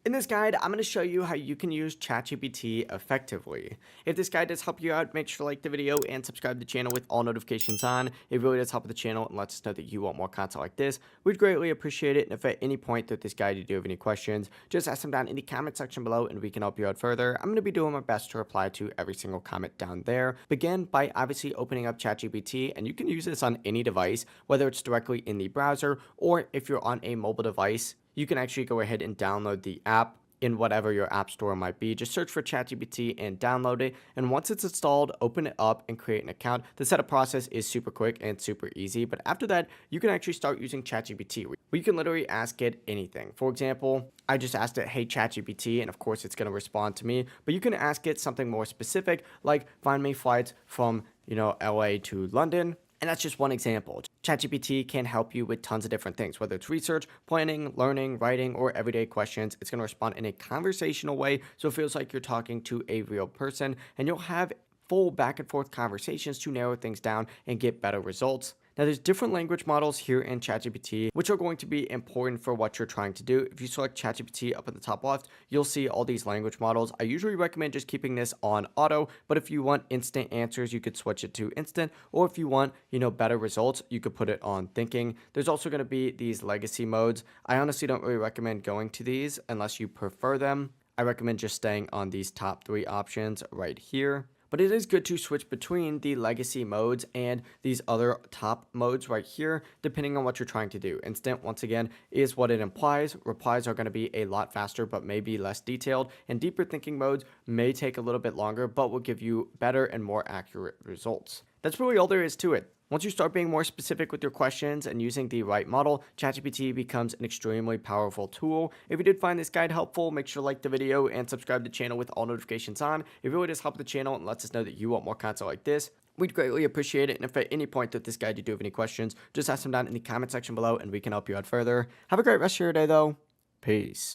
In this guide, I'm going to show you how you can use ChatGPT effectively. If this guide does help you out, make sure to like the video and subscribe to the channel with all notifications on. It really does help the channel and lets us know that you want more content like this. We'd greatly appreciate it. And if at any point through this guide you do have any questions, just ask them down in the comment section below and we can help you out further. I'm going to be doing my best to reply to every single comment down there. Begin by obviously opening up ChatGPT, and you can use this on any device, whether it's directly in the browser or if you're on a mobile device. You can actually go ahead and download the app in whatever your app store might be. Just search for ChatGPT and download it. And once it's installed, open it up and create an account. The setup process is super quick and super easy. But after that, you can actually start using ChatGPT, where you can literally ask it anything. For example, I just asked it, hey, ChatGPT, and of course it's going to respond to me. But you can ask it something more specific, like find me flights from, LA to London. And that's just one example. ChatGPT can help you with tons of different things, whether it's research, planning, learning, writing, or everyday questions. It's going to respond in a conversational way, so it feels like you're talking to a real person, and you'll have full back and forth conversations to narrow things down and get better results. Now, there's different language models here in ChatGPT, which are going to be important for what you're trying to do. If you select ChatGPT up at the top left, you'll see all these language models. I usually recommend just keeping this on auto, but if you want instant answers, you could switch it to instant, or if you want, better results, you could put it on thinking. There's also going to be these legacy modes. I honestly don't really recommend going to these unless you prefer them. I recommend just staying on these top three options right here. But it is good to switch between the legacy modes and these other top modes right here, depending on what you're trying to do. Instant, once again, is what it implies. Replies are going to be a lot faster, but maybe less detailed. And deeper thinking modes may take a little bit longer, but will give you better and more accurate results. That's really all there is to it. Once you start being more specific with your questions and using the right model, ChatGPT becomes an extremely powerful tool. If you did find this guide helpful, make sure to like the video and subscribe to the channel with all notifications on. It really does help the channel and lets us know that you want more content like this. We'd greatly appreciate it. And if at any point through this guide you do have any questions, just ask them down in the comment section below and we can help you out further. Have a great rest of your day though. Peace.